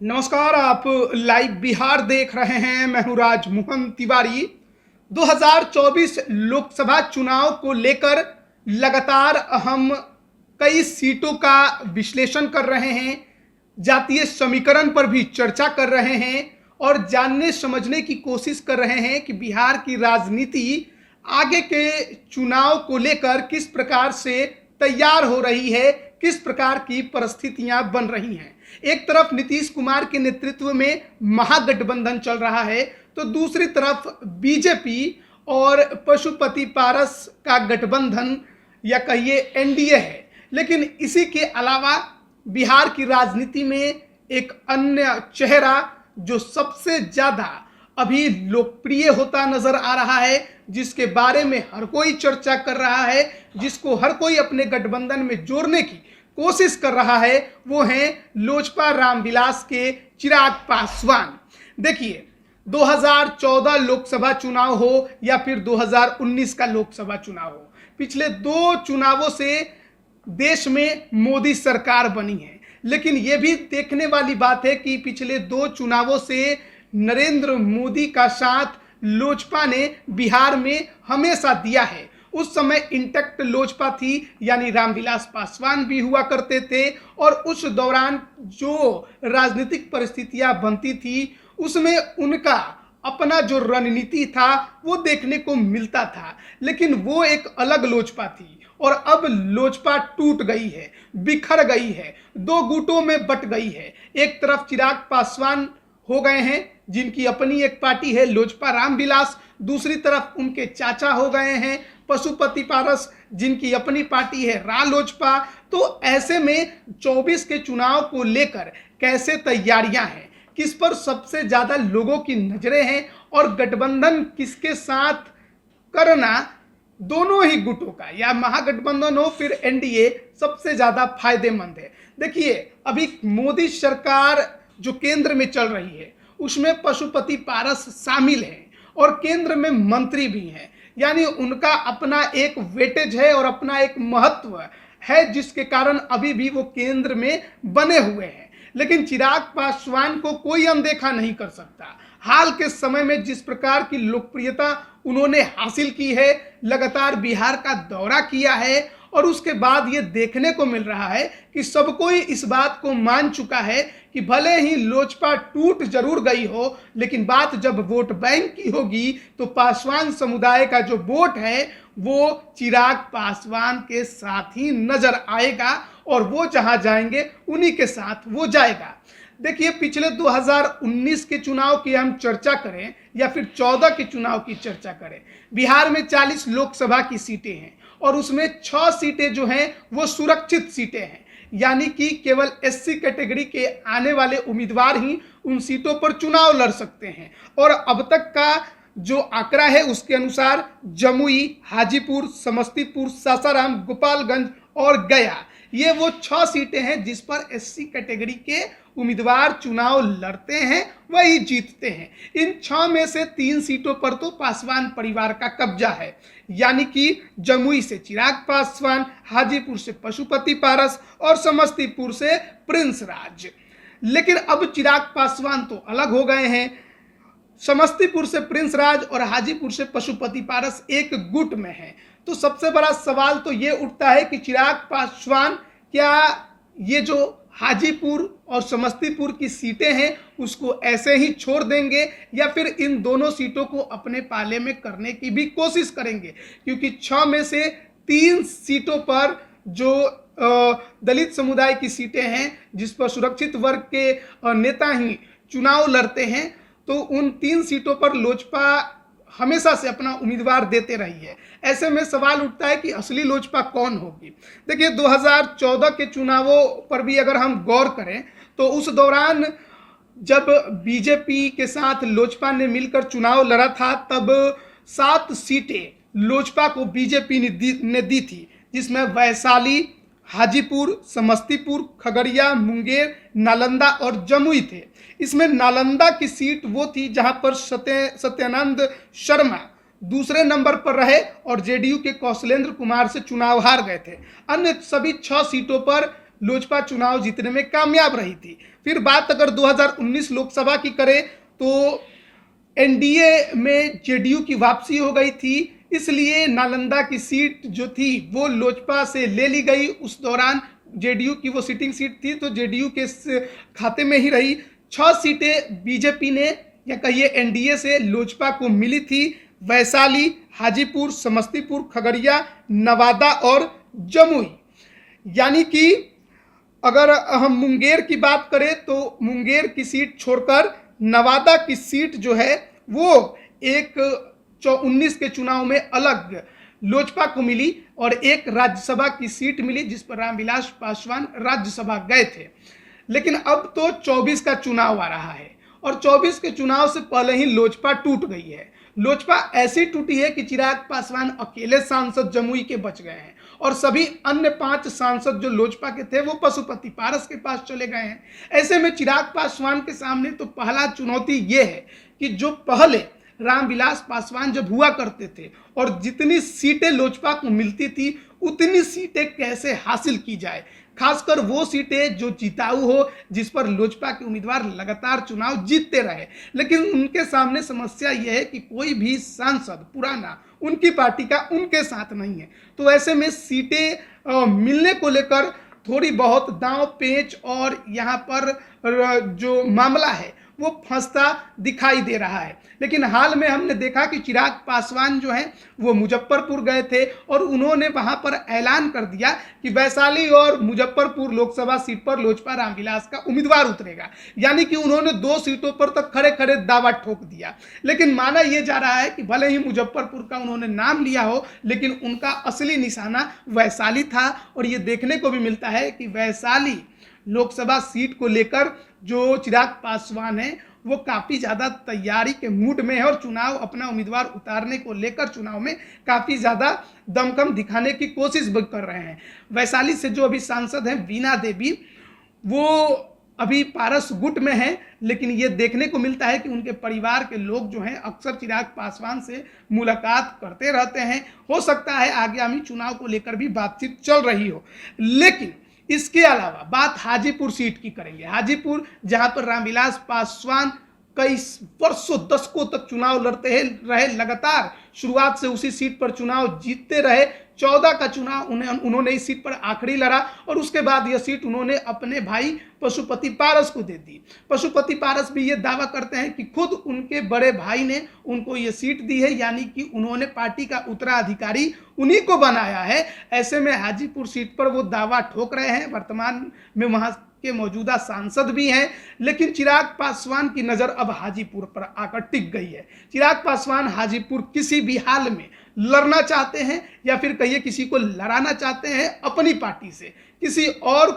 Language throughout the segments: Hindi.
नमस्कार। आप लाइव बिहार देख रहे हैं। मैं हूं राजमोहन तिवारी। 2024 लोकसभा चुनाव को लेकर लगातार हम कई सीटों का विश्लेषण कर रहे हैं, जातीय समीकरण पर भी चर्चा कर रहे हैं और जानने समझने की कोशिश कर रहे हैं कि बिहार की राजनीति आगे के चुनाव को लेकर किस प्रकार से तैयार हो रही है, किस प्रकार की परिस्थितियां बन रही हैं। एक तरफ नीतीश कुमार के नेतृत्व में महागठबंधन चल रहा है, तो दूसरी तरफ बीजेपी और पशुपति पारस का गठबंधन या कहिए एनडीए है। लेकिन इसी के अलावा बिहार की राजनीति में एक अन्य चेहरा जो सबसे ज्यादा अभी लोकप्रिय होता नजर आ रहा है, जिसके बारे में हर कोई चर्चा कर रहा है, जिसको हर कोई अपने गठबंधन में जोड़ने की कोशिश कर रहा है, वो है लोजपा रामविलास के चिराग पासवान। देखिए, 2014 लोकसभा चुनाव हो या फिर 2019 का लोकसभा चुनाव हो, पिछले दो चुनावों से देश में मोदी सरकार बनी है। लेकिन यह भी देखने वाली बात है कि पिछले दो चुनावों से नरेंद्र मोदी का साथ लोजपा ने बिहार में हमेशा दिया है। उस समय इंटैक्ट लोजपा थी, यानी रामविलास पासवान भी हुआ करते थे और उस दौरान जो राजनीतिक परिस्थितियां बनती थी उसमें उनका अपना जो रणनीति था वो देखने को मिलता था। लेकिन वो एक अलग लोजपा थी और अब लोजपा टूट गई है, बिखर गई है, दो गुटों में बट गई है। एक तरफ चिराग पासवान हो गए हैं जिनकी अपनी एक पार्टी है लोजपा रामविलास, दूसरी तरफ उनके चाचा हो गए हैं पशुपति पारस जिनकी अपनी पार्टी है रालोजपा। तो ऐसे में 24 के चुनाव को लेकर कैसे तैयारियां हैं, किस पर सबसे ज्यादा लोगों की नजरें हैं और गठबंधन किसके साथ करना दोनों ही गुटों का या महागठबंधन हो फिर एनडीए सबसे ज्यादा फायदेमंद है। देखिए, अभी मोदी सरकार जो केंद्र में चल रही है उसमें पशुपति पारस शामिल हैं और केंद्र में मंत्री भी हैं, यानी उनका अपना एक वेटेज है और अपना एक महत्व है, जिसके कारण अभी भी वो केंद्र में बने हुए हैं। लेकिन चिराग पासवान को कोई अनदेखा नहीं कर सकता। हाल के समय में जिस प्रकार की लोकप्रियता उन्होंने हासिल की है, लगातार बिहार का दौरा किया है और उसके बाद ये देखने को मिल रहा है कि सब कोई इस बात को मान चुका है कि भले ही लोजपा टूट जरूर गई हो, लेकिन बात जब वोट बैंक की होगी तो पासवान समुदाय का जो वोट है वो चिराग पासवान के साथ ही नजर आएगा और वो जहां जाएंगे उन्हीं के साथ वो जाएगा। देखिए, पिछले 2019 के चुनाव की हम चर्चा करें या फिर 14 के चुनाव की चर्चा करें, बिहार में 40 लोकसभा की सीटें हैं और उसमें 6 सीटें जो हैं वो सुरक्षित सीटें हैं, यानी कि केवल एससी कैटेगरी के आने वाले उम्मीदवार ही उन सीटों पर चुनाव लड़ सकते हैं। और अब तक का जो आंकड़ा है उसके अनुसार जमुई, हाजीपुर, समस्तीपुर, सासाराम, गोपालगंज और गया, ये वो 6 सीटें हैं जिस पर एससी कैटेगरी के उम्मीदवार चुनाव लड़ते हैं, वही जीतते हैं। इन 6 में से 3 सीटों पर तो पासवान परिवार का कब्जा है, यानी कि जमुई से चिराग पासवान, हाजीपुर से पशुपति पारस और समस्तीपुर से प्रिंस राज। लेकिन अब चिराग पासवान तो अलग हो गए हैं, समस्तीपुर से प्रिंस राज और हाजीपुर से पशुपति पारस एक गुट में है। तो सबसे बड़ा सवाल तो ये उठता है कि चिराग पासवान क्या ये जो हाजीपुर और समस्तीपुर की सीटें हैं उसको ऐसे ही छोड़ देंगे या फिर इन दोनों सीटों को अपने पाले में करने की भी कोशिश करेंगे, क्योंकि 6 में से 3 सीटों पर जो दलित समुदाय की सीटें हैं जिस पर सुरक्षित वर्ग के नेता ही चुनाव लड़ते हैं, तो उन 3 सीटों पर लोजपा हमेशा से अपना उम्मीदवार देते रही है। ऐसे में सवाल उठता है कि असली लोजपा कौन होगी। देखिए, 2014 के चुनावों पर भी अगर हम गौर करें तो उस दौरान जब बीजेपी के साथ लोजपा ने मिलकर चुनाव लड़ा था तब 7 सीटें लोजपा को बीजेपी ने दी थी, जिसमें वैशाली, हाजीपुर, समस्तीपुर, खगड़िया, मुंगेर, नालंदा और जमुई थे। इसमें नालंदा की सीट वो थी जहां पर सत्यानंद शर्मा दूसरे नंबर पर रहे और जेडीयू के कौशलेंद्र कुमार से चुनाव हार गए थे। अन्य सभी 6 सीटों पर लोजपा चुनाव जीतने में कामयाब रही थी। फिर बात अगर 2019 लोकसभा की करें तो एनडीए में जेडीयू की वापसी हो गई थी, इसलिए नालंदा की सीट जो थी वो लोजपा से ले ली गई। उस दौरान जेडीयू की वो सिटिंग सीट थी तो जेडीयू के खाते में ही रही। 6 सीटें बीजेपी ने या कहिए एनडीए से लोजपा को मिली थी। वैशाली, हाजीपुर, समस्तीपुर, खगड़िया, नवादा और जमुई। यानी कि अगर हम मुंगेर की बात करें तो मुंगेर की सीट छोड़कर नवादा की सीट जो है वो एक 19 के चुनाव में अलग लोजपा को मिली और एक राज्यसभा की सीट मिली जिस पर रामविलास पासवान राज्यसभा गए थे। लेकिन अब तो 24 का चुनाव आ रहा है और 24 के चुनाव से पहले ही लोजपा टूट गई है। लोजपा ऐसी टूटी है कि चिराग पासवान अकेले सांसद जमुई के बच गए हैं और सभी अन्य 5 सांसद जो लोजपा के थे वो पशुपति पारस के पास चले गए हैं। ऐसे में चिराग पासवान के सामने तो पहला चुनौती ये है कि जो पहले रामविलास पासवान जब हुआ करते थे और जितनी सीटें लोजपा को मिलती थी उतनी सीटें कैसे हासिल की जाए, खासकर वो सीटें जो जिताऊ हो, जिस पर लोजपा के उम्मीदवार लगातार चुनाव जीतते रहे। लेकिन उनके सामने समस्या यह है कि कोई भी सांसद पुराना उनकी पार्टी का उनके साथ नहीं है। तो ऐसे में सीटें मिलने को लेकर थोड़ी बहुत दांव पेच और यहाँ पर जो मामला है वो फंसता दिखाई दे रहा है। लेकिन हाल में हमने देखा कि चिराग पासवान जो हैं वो मुजफ्फरपुर गए थे और उन्होंने वहां पर ऐलान कर दिया कि वैशाली और मुजफ्फरपुर लोकसभा सीट पर लोजपा रामविलास का उम्मीदवार उतरेगा। यानी कि उन्होंने 2 सीटों पर तक खड़े खड़े दावा ठोक दिया। लेकिन माना यह जा रहा है कि भले ही मुजफ्फरपुर का उन्होंने नाम लिया हो लेकिन उनका असली निशाना वैशाली था। और ये देखने को भी मिलता है कि वैशाली लोकसभा सीट को लेकर जो चिराग पासवान है वो काफ़ी ज़्यादा तैयारी के मूड में है और चुनाव अपना उम्मीदवार उतारने को लेकर चुनाव में काफ़ी ज़्यादा दमखम दिखाने की कोशिश भी कर रहे हैं। वैशाली से जो अभी सांसद हैं वीणा देवी, वो अभी पारस गुट में हैं, लेकिन ये देखने को मिलता है कि उनके परिवार के लोग जो हैं अक्सर चिराग पासवान से मुलाकात करते रहते हैं। हो सकता है आगामी चुनाव को लेकर भी बातचीत चल रही हो। लेकिन इसके अलावा बात हाजीपुर सीट की करेंगे। हाजीपुर जहां पर रामविलास पासवान कई वर्षों दशकों तक चुनाव लड़ते रहे, लगातार शुरुआत से उसी सीट पर चुनाव जीतते रहे। 14 का चुनाव उन्होंने इस सीट पर आखिरी लड़ा और उसके बाद यह सीट उन्होंने अपने भाई पशुपति पारस को दे दी। पशुपति पारस भी ये दावा करते हैं कि खुद उनके बड़े भाई ने उनको ये सीट दी है, यानी कि उन्होंने पार्टी का उत्तराधिकारी उन्हीं को बनाया है। ऐसे में हाजीपुर सीट पर वो दावा ठोक रहे हैं। वर्तमान में वहां के मौजूदा सांसद भी हैं, लेकिन चिराग पासवान की नजर अब हाजीपुर पर आकर टिक गई है। चिराग पासवान हाजीपुर किसी भी हाल में लड़ना चाहते हैं या फिर कहिए किसी को लड़ाना चाहते हैं अपनी पार्टी से, किसी और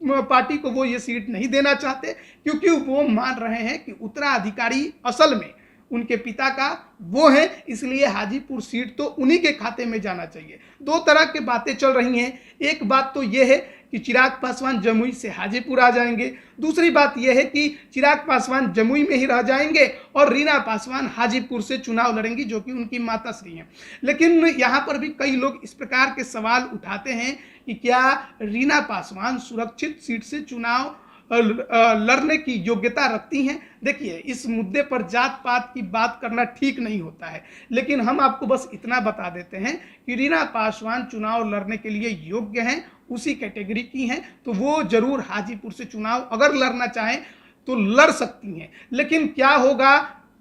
पार्टी को वो ये सीट नहीं देना चाहते, क्योंकि वो मान रहे हैं कि उत्तराधिकारी असल में उनके पिता का वो है, इसलिए हाजीपुर सीट तो उन्हीं के खाते में जाना चाहिए। 2 तरह की बातें चल रही हैं। एक बात तो ये है कि चिराग पासवान जमुई से हाजीपुर आ जाएंगे, दूसरी बात यह है कि चिराग पासवान जमुई में ही रह जाएंगे और रीना पासवान हाजीपुर से चुनाव लड़ेंगी जो कि उनकी माताश्री हैं। लेकिन यहाँ पर भी कई लोग इस प्रकार के सवाल उठाते हैं कि क्या रीना पासवान सुरक्षित सीट से चुनाव लड़ने की योग्यता रखती हैं। देखिए, इस मुद्दे पर जात पात की बात करना ठीक नहीं होता है, लेकिन हम आपको बस इतना बता देते हैं कि रीना पासवान चुनाव लड़ने के लिए योग्य हैं, उसी कैटेगरी की हैं, तो वो जरूर हाजीपुर से चुनाव अगर लड़ना चाहें तो लड़ सकती हैं। लेकिन क्या होगा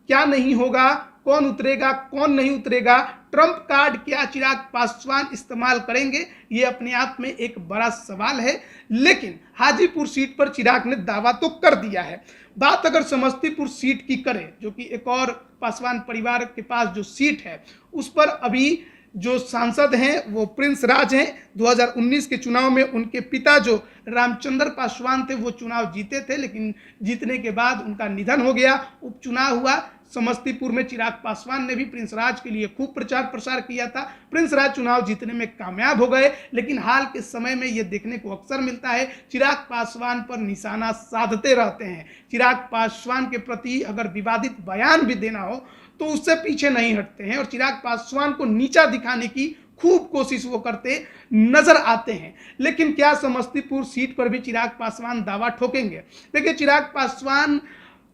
क्या नहीं होगा, कौन उतरेगा कौन नहीं उतरेगा, ट्रम्प कार्ड क्या चिराग पासवान इस्तेमाल करेंगे, ये अपने आप में एक बड़ा सवाल है। लेकिन हाजीपुर सीट पर चिराग ने दावा तो कर दिया है। बात अगर समस्तीपुर सीट की करें, जो कि एक और पासवान परिवार के पास जो सीट है, उस पर अभी जो सांसद हैं वो प्रिंस राज हैं। 2019 के चुनाव में उनके पिता जो रामचंद्र पासवान थे वो चुनाव जीते थे, लेकिन जीतने के बाद उनका निधन हो गया। उपचुनाव हुआ समस्तीपुर में, चिराग पासवान ने भी प्रिंस राज के लिए खूब प्रचार प्रसार किया था। प्रिंस राज चुनाव जीतने में कामयाब हो गए, लेकिन हाल के समय में यह देखने को अक्सर मिलता है चिराग पासवान पर निशाना साधते रहते हैं। चिराग पासवान के प्रति अगर विवादित बयान भी देना हो तो उससे पीछे नहीं हटते हैं और चिराग पासवान को नीचा दिखाने की खूब कोशिश वो करते नजर आते हैं। लेकिन क्या समस्तीपुर सीट पर भी चिराग पासवान दावा ठोकेंगे? देखिए, चिराग पासवान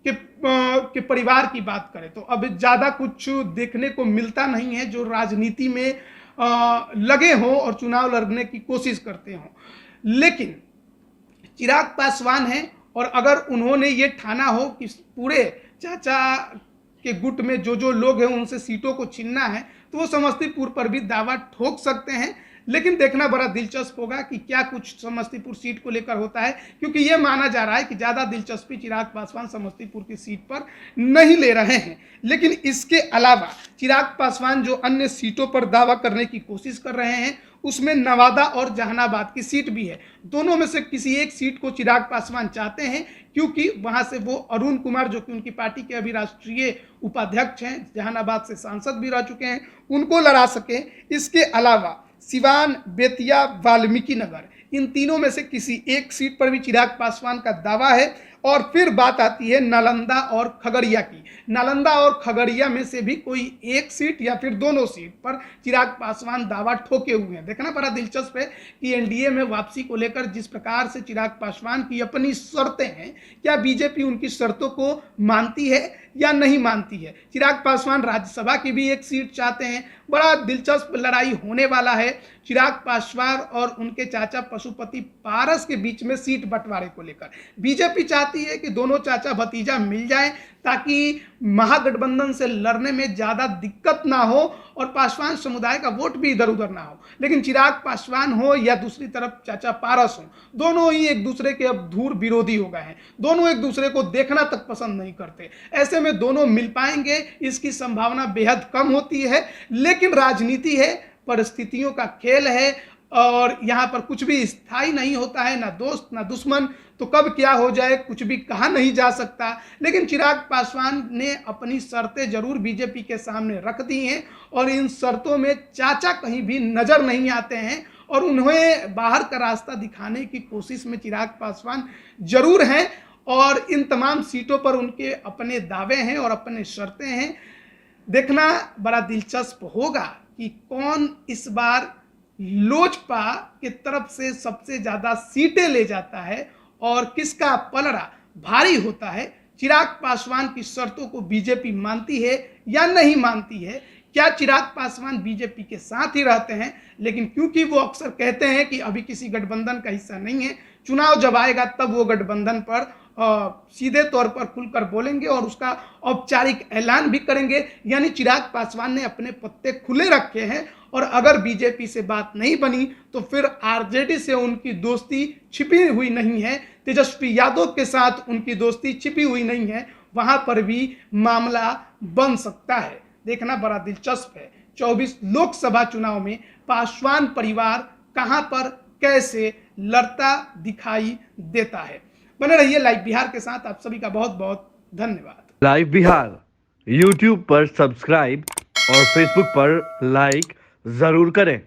के परिवार की बात करें तो अब ज़्यादा कुछ देखने को मिलता नहीं है जो राजनीति में लगे हों और चुनाव लड़ने की कोशिश करते हों। लेकिन चिराग पासवान हैं, और अगर उन्होंने ये ठाना हो कि पूरे चाचा के गुट में जो जो लोग हैं उनसे सीटों को छीनना है, तो वो समस्तीपुर पर भी दावा ठोक सकते हैं। लेकिन देखना बड़ा दिलचस्प होगा कि क्या कुछ समस्तीपुर सीट को लेकर होता है, क्योंकि ये माना जा रहा है कि ज़्यादा दिलचस्पी चिराग पासवान समस्तीपुर की सीट पर नहीं ले रहे हैं। लेकिन इसके अलावा चिराग पासवान जो अन्य सीटों पर दावा करने की कोशिश कर रहे हैं, उसमें नवादा और जहानाबाद की सीट भी है। दोनों में से किसी एक सीट को चिराग पासवान चाहते हैं, क्योंकि वहां से वो अरुण कुमार, जो कि उनकी पार्टी के अभी राष्ट्रीय उपाध्यक्ष हैं, जहानाबाद से सांसद भी रह चुके हैं, उनको लड़ा सके। इसके अलावा सिवान, बेतिया, वाल्मीकि नगर, इन तीनों में से किसी एक सीट पर भी चिराग पासवान का दावा है। और फिर बात आती है नालंदा और खगड़िया की। नालंदा और खगड़िया में से भी कोई एक सीट या फिर दोनों सीट पर चिराग पासवान दावा ठोके हुए हैं। देखना बड़ा दिलचस्प है कि एनडीए में वापसी को लेकर जिस प्रकार से चिराग पासवान की अपनी शर्तें हैं, क्या बीजेपी उनकी शर्तों को मानती है या नहीं मानती है। चिराग पासवान राज्यसभा की भी एक सीट चाहते हैं। बड़ा दिलचस्प लड़ाई होने वाला है चिराग पासवान और उनके चाचा पशुपति पारस के बीच में सीट बंटवारे को लेकर। बीजेपी चाहती है कि दोनों चाचा भतीजा मिल जाएं ताकि महागठबंधन से लड़ने में ज्यादा दिक्कत ना हो और पासवान समुदाय का वोट भी इधर उधर ना हो। लेकिन चिराग पासवान हो या दूसरी तरफ चाचा पारस हो, दोनों ही एक दूसरे के अब धूर विरोधी हो गए हैं। दोनों एक दूसरे को देखना तक पसंद नहीं करते। ऐसे में दोनों मिल पाएंगे इसकी संभावना बेहद कम होती है। लेकिन राजनीति है, परिस्थितियों का खेल है, और यहाँ पर कुछ भी स्थायी नहीं होता है, ना दोस्त ना दुश्मन। तो कब क्या हो जाए कुछ भी कहा नहीं जा सकता। लेकिन चिराग पासवान ने अपनी शर्तें जरूर बीजेपी के सामने रख दी हैं, और इन शर्तों में चाचा कहीं भी नजर नहीं आते हैं, और उन्हें बाहर का रास्ता दिखाने की कोशिश में चिराग पासवान जरूर हैं। और इन तमाम सीटों पर उनके अपने दावे हैं और अपने शर्तें हैं। देखना बड़ा दिलचस्प होगा कि कौन इस बार लोजपा की तरफ से सबसे ज्यादा सीटें ले जाता है और किसका पलड़ा भारी होता है। चिराग पासवान की शर्तों को बीजेपी मानती है या नहीं मानती है। क्या चिराग पासवान बीजेपी के साथ ही रहते हैं, लेकिन क्योंकि वो अक्सर कहते हैं कि अभी किसी गठबंधन का हिस्सा नहीं है, चुनाव जब आएगा तब वो गठबंधन पर सीधे तौर पर खुलकर बोलेंगे और उसका औपचारिक ऐलान भी करेंगे। यानी चिराग पासवान ने अपने पत्ते खुले रखे हैं, और अगर बीजेपी से बात नहीं बनी तो फिर आरजेडी से उनकी दोस्ती छिपी हुई नहीं है, तेजस्वी यादव के साथ उनकी दोस्ती छिपी हुई नहीं है, वहां पर भी मामला बन सकता है। देखना बड़ा दिलचस्प है 24 लोकसभा चुनाव में पासवान परिवार कहां पर कैसे लड़ता दिखाई देता है। बने रहिए लाइव बिहार के साथ। आप सभी का बहुत बहुत धन्यवाद। लाइव बिहार यूट्यूब पर सब्सक्राइब और फेसबुक पर लाइक जरूर करें।